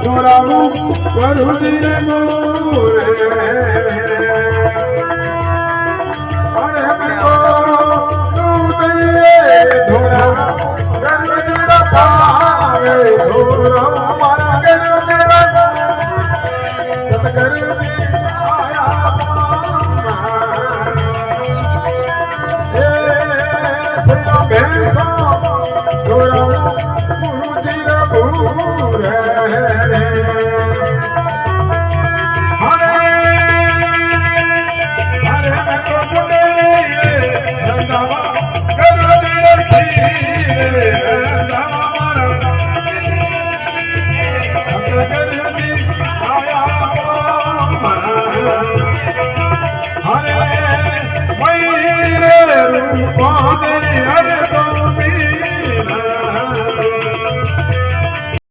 ધોરાવું કરુજી રે મોરે અરે મો તું દે ધોરા કરુજી રે પાવે ધોરા મારા ગરુ દેવા સતગરુજી આયા એ સેયા બેસો ધોરા ગુરુજી રે ભૂરે